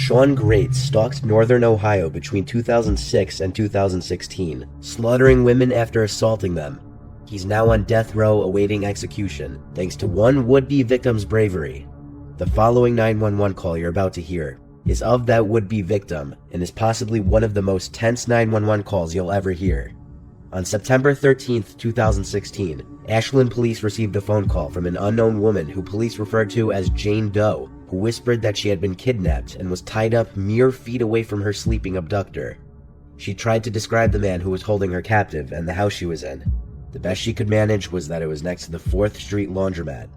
Sean Great stalked northern Ohio between 2006 and 2016, slaughtering women after assaulting them. He's now on death row awaiting execution, thanks to one would-be victim's bravery. The following 911 call you're about to hear is of that would-be victim, and is possibly one of the most tense 911 calls you'll ever hear. On September 13th, 2016, Ashland police received a phone call from an unknown woman who police referred to as Jane Doe, who whispered that she had been kidnapped and was tied up mere feet away from her sleeping abductor. She tried to describe the man who was holding her captive and the house she was in. The best she could manage was that it was next to the 4th Street laundromat.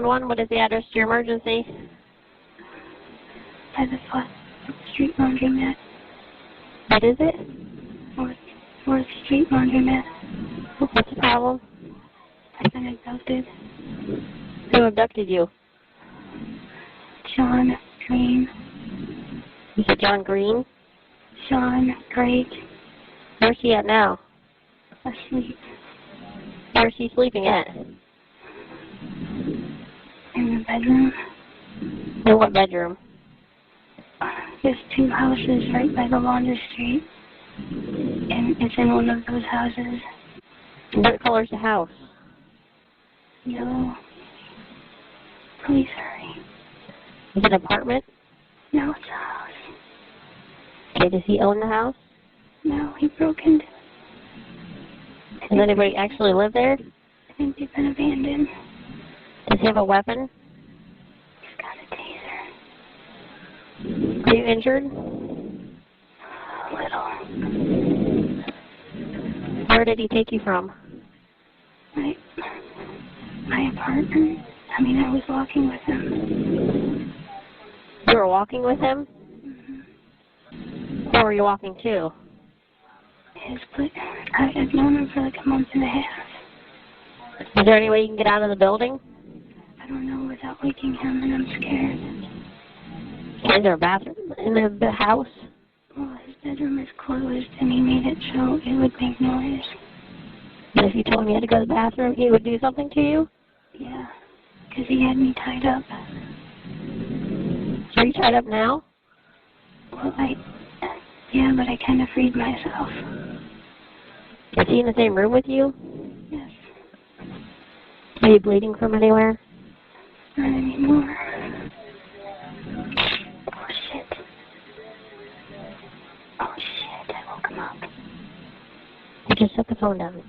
What is the address to your emergency? By the 4th Street laundromat. What is it? 4th Street laundromat. What's the problem? I've been abducted. Who abducted you? Sean Green. You said John Green? Sean Great. Where's he at now? Asleep. Where's he sleeping at? In the bedroom. In what bedroom? There's 2 houses right by the laundry street. And it's in one of those houses. What color's the house? Yellow. Please hurry. Is it an apartment? No, it's a house. Okay, does he own the house? No, he broke into it. Does anybody actually live there? I think they've been abandoned. Does he have a weapon? He's got a taser. Are you injured? A little. Where did he take you from? My apartment. I was walking with him. You were walking with him? Mm-hmm. Where were you walking to? I've known him for like a month and a half. Is there any way you can get out of the building? I don't know without waking him, and I'm scared. Is there a bathroom in the house? Well, his bedroom is closed, and he made it so it would make noise. And if you told him you had to go to the bathroom, he would do something to you? Yeah, because he had me tied up. So are you tied up now? Well, yeah, but I kind of freed myself. Is he in the same room with you? Yes. Are you bleeding from anywhere? Not anymore. Oh, shit. Oh, shit, I woke him up. You just set the phone down.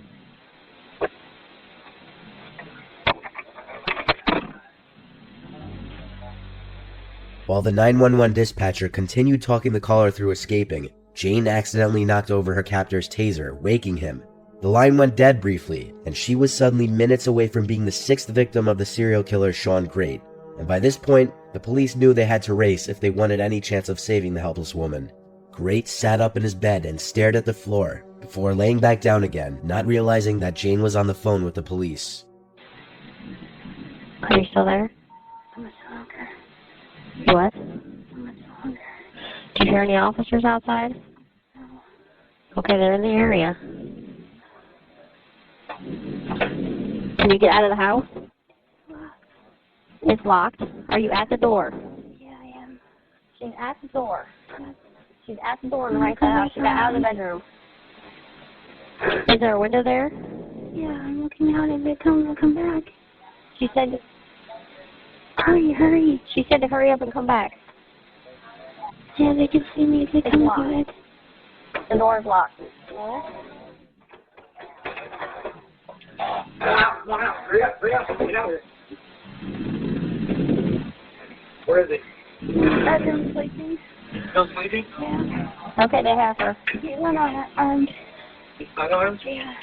While the 911 dispatcher continued talking the caller through escaping, Jane accidentally knocked over her captor's taser, waking him. The line went dead briefly, and she was suddenly minutes away from being the 6th victim of the serial killer Sean Great. And by this point, the police knew they had to race if they wanted any chance of saving the helpless woman. Great sat up in his bed and stared at the floor, before laying back down again, not realizing that Jane was on the phone with the police. Are you still there? I'm a stalker. You what? I'm a stalker. Do you hear any officers outside? No. Okay, they're in the area. Can you get out of the house? It's locked. Are you at the door? Yeah, I am. She's at the door. She's at the door on the right side of the house. She got out of the bedroom. Is there a window there? Yeah, I'm looking out of it. Tell them to come back. She said, hurry, hurry. She said to hurry up and come back. Yeah, they can see me if they come to it. The door is locked. Hurry up, get out of here. Where is it? Bedroom sleeping. Still sleeping? Yeah. Okay, they have her. He went unarmed. Unarmed? Yeah.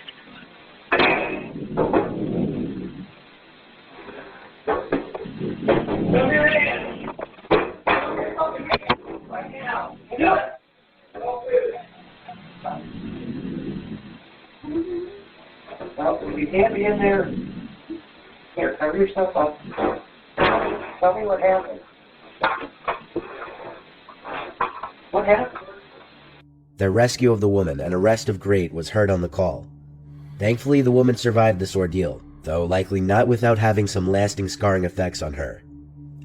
Well, you can't be in there. Here, cover yourself up. Tell me what happened. What happened? Their rescue of the woman and arrest of Great was heard on the call. Thankfully, the woman survived this ordeal, though likely not without having some lasting scarring effects on her.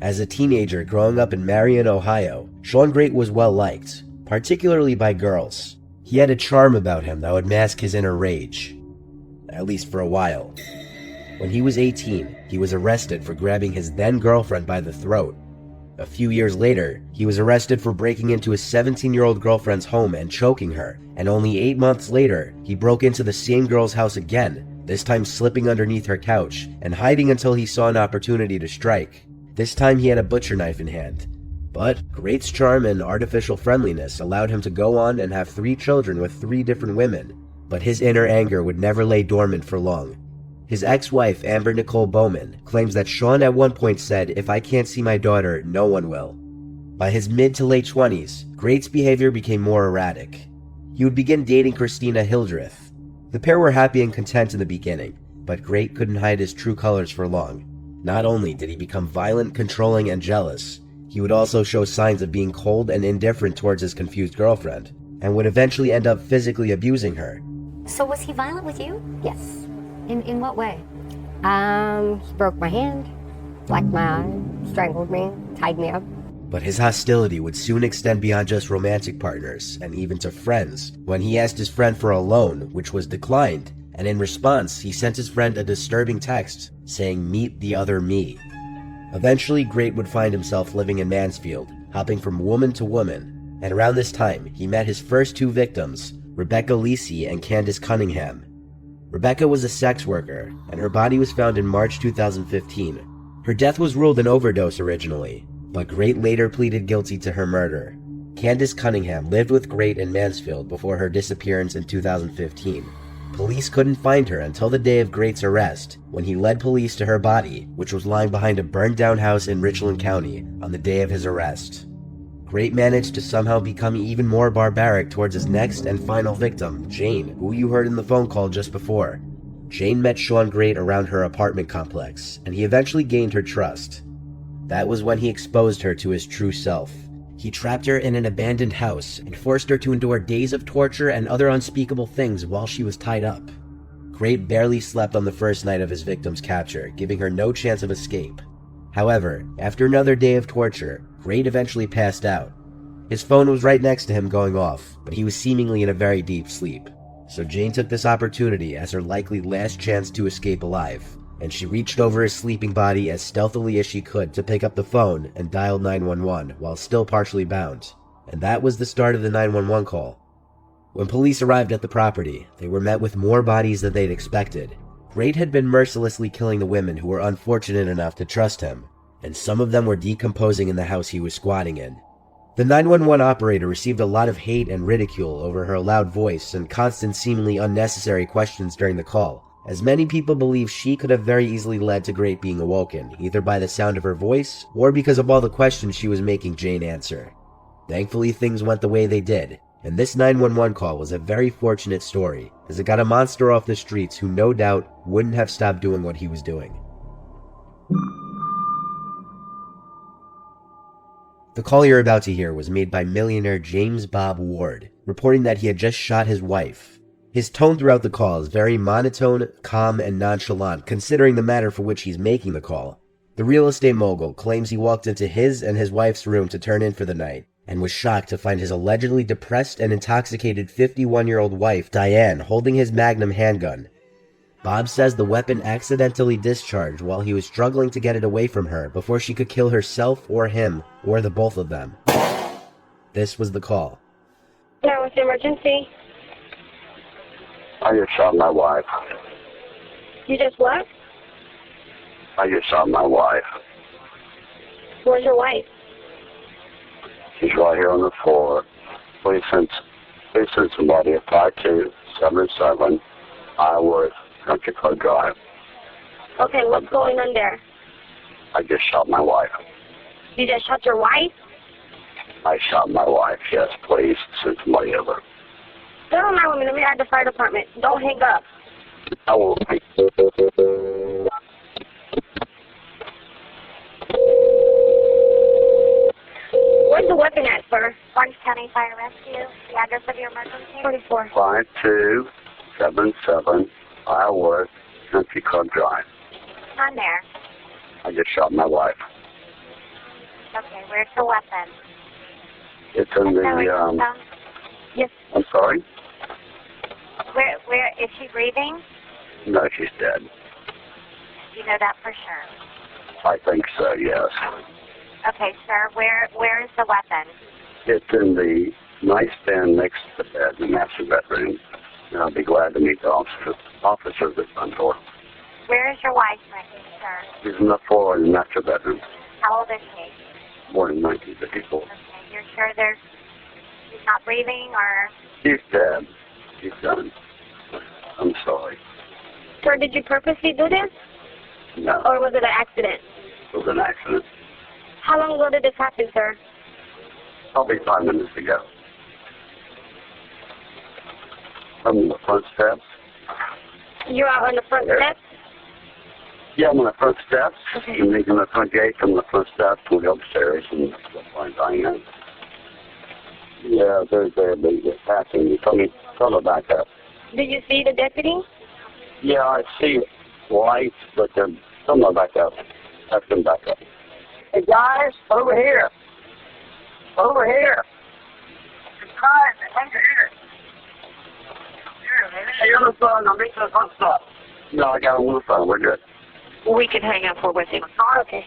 As a teenager growing up in Marion, Ohio, Sean Great was well liked, particularly by girls. He had a charm about him that would mask his inner rage, at least for a while. When he was 18, he was arrested for grabbing his then-girlfriend by the throat. A few years later, he was arrested for breaking into his 17-year-old girlfriend's home and choking her, and only 8 months later, he broke into the same girl's house again, this time slipping underneath her couch and hiding until he saw an opportunity to strike. This time he had a butcher knife in hand. But Great's charm and artificial friendliness allowed him to go on and have 3 children with 3 different women, but his inner anger would never lay dormant for long. His ex-wife, Amber Nicole Bowman, claims that Sean at one point said, "If I can't see my daughter, no one will." By his mid to late 20s, Great's behavior became more erratic. He would begin dating Christina Hildreth. The pair were happy and content in the beginning, but Great couldn't hide his true colors for long. Not only did he become violent, controlling, and jealous, he would also show signs of being cold and indifferent towards his confused girlfriend, and would eventually end up physically abusing her. So was he violent with you? Yes. In what way? He broke my hand, blacked my eye, strangled me, tied me up. But his hostility would soon extend beyond just romantic partners, and even to friends, when he asked his friend for a loan, which was declined, and in response, he sent his friend a disturbing text saying, "Meet the other me." Eventually, Great would find himself living in Mansfield, hopping from woman to woman, and around this time, he met his first 2 victims, Rebecca Lisi and Candace Cunningham. Rebecca was a sex worker, and her body was found in March 2015. Her death was ruled an overdose originally, but Great later pleaded guilty to her murder. Candace Cunningham lived with Great in Mansfield before her disappearance in 2015. Police couldn't find her until the day of Great's arrest, when he led police to her body, which was lying behind a burned-down house in Richland County on the day of his arrest. Great managed to somehow become even more barbaric towards his next and final victim, Jane, who you heard in the phone call just before. Jane met Sean Great around her apartment complex, and he eventually gained her trust. That was when he exposed her to his true self. He trapped her in an abandoned house and forced her to endure days of torture and other unspeakable things while she was tied up. Great barely slept on the first night of his victim's capture, giving her no chance of escape. However, after another day of torture, Great eventually passed out. His phone was right next to him going off, but he was seemingly in a very deep sleep. So Jane took this opportunity as her likely last chance to escape alive, and she reached over his sleeping body as stealthily as she could to pick up the phone and dialed 911 while still partially bound. And that was the start of the 911 call. When police arrived at the property, they were met with more bodies than they'd expected. Great had been mercilessly killing the women who were unfortunate enough to trust him, and some of them were decomposing in the house he was squatting in. The 911 operator received a lot of hate and ridicule over her loud voice and constant seemingly unnecessary questions during the call, as many people believe she could have very easily led to Great being awoken, either by the sound of her voice or because of all the questions she was making Jane answer. Thankfully, things went the way they did, and this 911 call was a very fortunate story, as it got a monster off the streets who no doubt wouldn't have stopped doing what he was doing. The call you're about to hear was made by millionaire James Bob Ward, reporting that he had just shot his wife. His tone throughout the call is very monotone, calm, and nonchalant considering the matter for which he's making the call. The real estate mogul claims he walked into his and his wife's room to turn in for the night, and was shocked to find his allegedly depressed and intoxicated 51-year-old wife, Diane, holding his Magnum handgun. Bob says the weapon accidentally discharged while he was struggling to get it away from her before she could kill herself or him, or the both of them. This was the call. Now, what's the emergency? I just shot my wife. You just what? I just shot my wife. Where's your wife? She's right here on the floor. Please send somebody at 5277 Iowa Country Club Drive. Okay, what's going on there? I just shot my wife. You just shot your wife? I shot my wife. Yes, please send somebody over. Stay on my woman. Let me at the fire department. Don't hang up. I will. Where's the weapon at, sir? Orange County Fire Rescue. The address of your emergency? 44. 5277 Iowa Country Club Drive. On there. I just shot my wife. Okay, where's the weapon? It's in the, Yes. I'm sorry? Where, is she breathing? No, she's dead. You know that for sure. I think so, yes. Okay, sir, where is the weapon? It's in the nightstand next to the bed in the master bedroom. And I'll be glad to meet the officer that's on door. Where is your wife, sir? She's on the floor in the master bedroom. How old is she? Born in 1954. Okay, you're sure she's not breathing, or? She's dead. She's done. I'm sorry. Sir, did you purposely do this? No, Or was it an accident? it was an accident. How long ago did this happen, sir? Probably 5 minutes ago. From the front steps. You're out on the front Yeah. steps? Yeah, I'm on the front steps. Okay. I'm leaving the front gate from the front steps. We go upstairs and we'll find Diane. Yeah, they're passing. You told me back up. Did you see the deputy? Yeah, I see lights, but they're somewhere back up. That's them back up. Hey guys, over here. Over here. Guys, over here. Hey, on the phone. I'll meet you at the front stop. No, I got him on the phone. We're good. We can hang up. We're with him. Okay.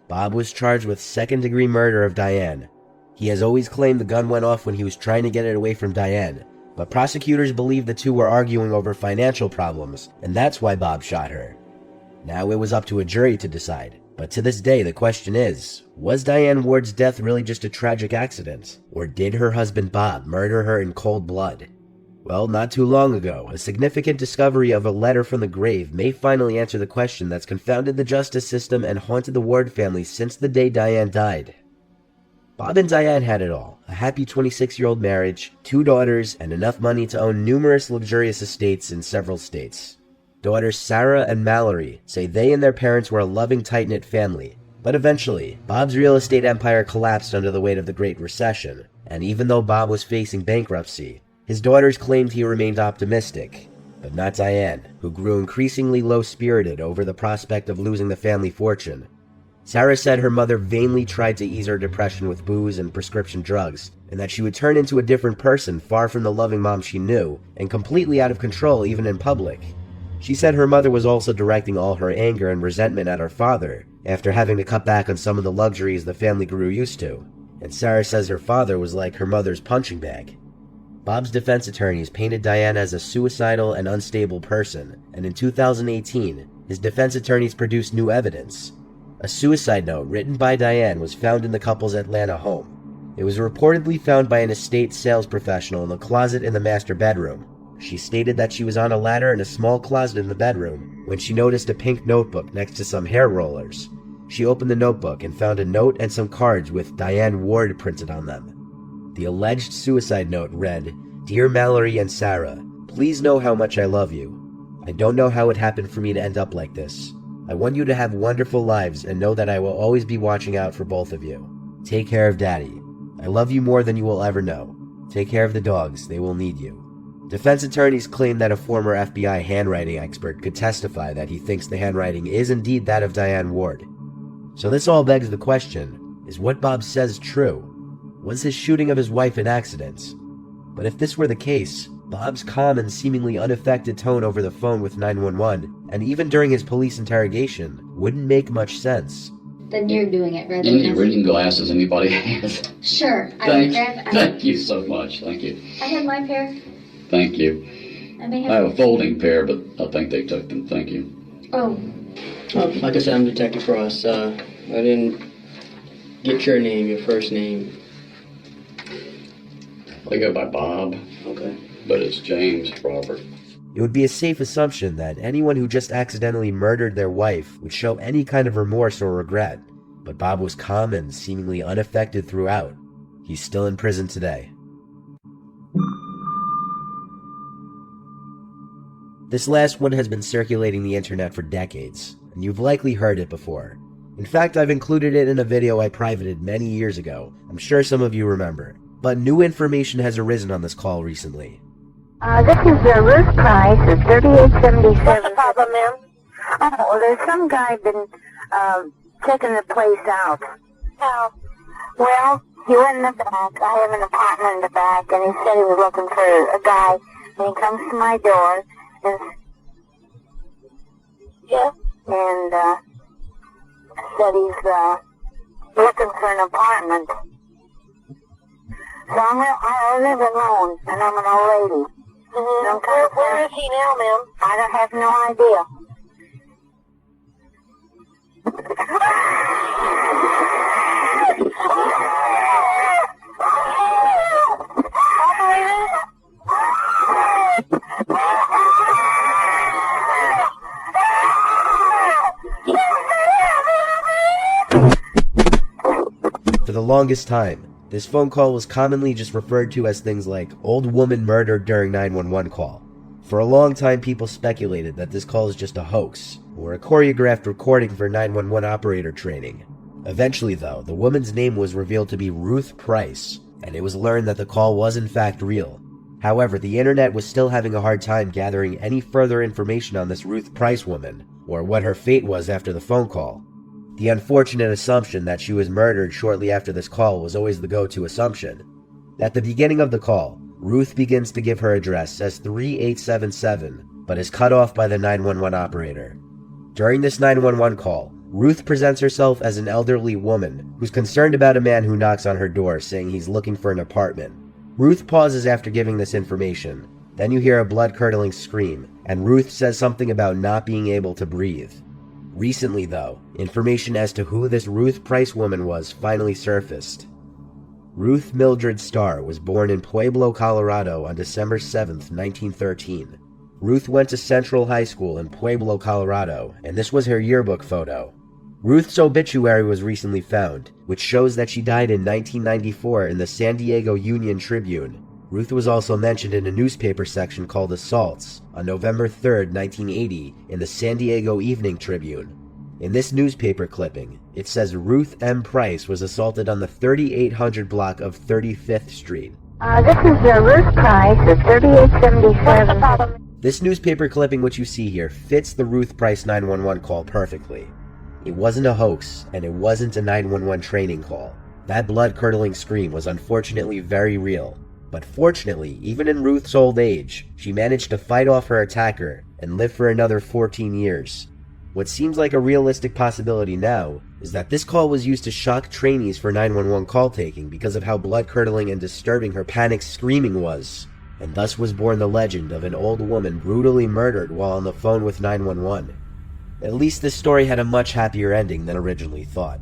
Bob was charged with second-degree murder of Diane. He has always claimed the gun went off when he was trying to get it away from Diane, but prosecutors believe the two were arguing over financial problems, and that's why Bob shot her. Now it was up to a jury to decide, but to this day the question is, was Diane Ward's death really just a tragic accident, or did her husband Bob murder her in cold blood? Well, not too long ago, a significant discovery of a letter from the grave may finally answer the question that's confounded the justice system and haunted the Ward family since the day Diane died. Bob and Diane had it all, a happy 26-year-old marriage, 2 daughters, and enough money to own numerous luxurious estates in several states. Daughters Sarah and Mallory say they and their parents were a loving, tight-knit family, but eventually, Bob's real estate empire collapsed under the weight of the Great Recession, and even though Bob was facing bankruptcy, his daughters claimed he remained optimistic, but not Diane, who grew increasingly low-spirited over the prospect of losing the family fortune. Sarah said her mother vainly tried to ease her depression with booze and prescription drugs, and that she would turn into a different person far from the loving mom she knew, and completely out of control even in public. She said her mother was also directing all her anger and resentment at her father, after having to cut back on some of the luxuries the family grew used to, and Sarah says her father was like her mother's punching bag. Bob's defense attorneys painted Diane as a suicidal and unstable person, and in 2018, his defense attorneys produced new evidence. A suicide note written by Diane was found in the couple's Atlanta home. It was reportedly found by an estate sales professional in the closet in the master bedroom. She stated that she was on a ladder in a small closet in the bedroom when she noticed a pink notebook next to some hair rollers. She opened the notebook and found a note and some cards with Diane Ward printed on them. The alleged suicide note read, "Dear Mallory and Sarah, please know how much I love you. I don't know how it happened for me to end up like this. I want you to have wonderful lives and know that I will always be watching out for both of you. Take care of Daddy. I love you more than you will ever know. Take care of the dogs, they will need you." Defense attorneys claim that a former FBI handwriting expert could testify that he thinks the handwriting is indeed that of Diane Ward. So this all begs the question, is what Bob says true? Was his shooting of his wife an accident? But if this were the case, Bob's calm and seemingly unaffected tone over the phone with 911, and even during his police interrogation, wouldn't make much sense. Then you're doing it rather Any than... reading glasses anybody has? Sure. Thank you so much. Thank you. I have my pair. Thank you. I may I have... have a folding pair, but I think they took them. Thank you. Oh, Like I said, I'm Detective Frost. I didn't get your name, your first name. They go by Bob, Okay. but it's James Robert. It would be a safe assumption that anyone who just accidentally murdered their wife would show any kind of remorse or regret, but Bob was calm and seemingly unaffected throughout. He's still in prison today. This last one has been circulating the internet for decades, and you've likely heard it before. In fact, I've included it in a video I privated many years ago. I'm sure some of you remember. But new information has arisen on this call recently. This is Ruth Price of 3877. What's the problem, ma'am? Oh, well, there's some guy been checking the place out. Oh. Well, he went in the back. I have an apartment in the back, and he said he was looking for a guy. And he comes to my door, and Yeah? and said he's looking for an apartment. So I live alone, and I'm an old lady. Mm-hmm. Where is he now, ma'am? I don't have no idea. For the longest time, this phone call was commonly just referred to as things like old woman murdered during 911 call. For a long time, people speculated that this call is just a hoax or a choreographed recording for 911 operator training. Eventually, though, the woman's name was revealed to be Ruth Price, and it was learned that the call was in fact real. However, the internet was still having a hard time gathering any further information on this Ruth Price woman, or what her fate was after the phone call. The unfortunate assumption that she was murdered shortly after this call was always the go-to assumption. At the beginning of the call, Ruth begins to give her address as 3877, but is cut off by the 911 operator. During this 911 call, Ruth presents herself as an elderly woman who's concerned about a man who knocks on her door saying he's looking for an apartment. Ruth pauses after giving this information. Then you hear a blood-curdling scream, and Ruth says something about not being able to breathe. Recently, though, information as to who this Ruth Price woman was finally surfaced. Ruth Mildred Starr was born in Pueblo, Colorado on December 7, 1913. Ruth went to Central High School in Pueblo, Colorado, and this was her yearbook photo. Ruth's obituary was recently found, which shows that she died in 1994 in the San Diego Union Tribune. Ruth was also mentioned in a newspaper section called Assaults on November 3, 1980 in the San Diego Evening Tribune. In this newspaper clipping, it says Ruth M. Price was assaulted on the 3800 block of 35th Street. This is Ruth Price of 3877. This newspaper clipping which you see here fits the Ruth Price 911 call perfectly. It wasn't a hoax, and it wasn't a 911 training call. That blood-curdling scream was unfortunately very real. But fortunately, even in Ruth's old age, she managed to fight off her attacker and live for another 14 years. What seems like a realistic possibility now is that this call was used to shock trainees for 911 call taking because of how blood-curdling and disturbing her panic screaming was, and thus was born the legend of an old woman brutally murdered while on the phone with 911. At least this story had a much happier ending than originally thought.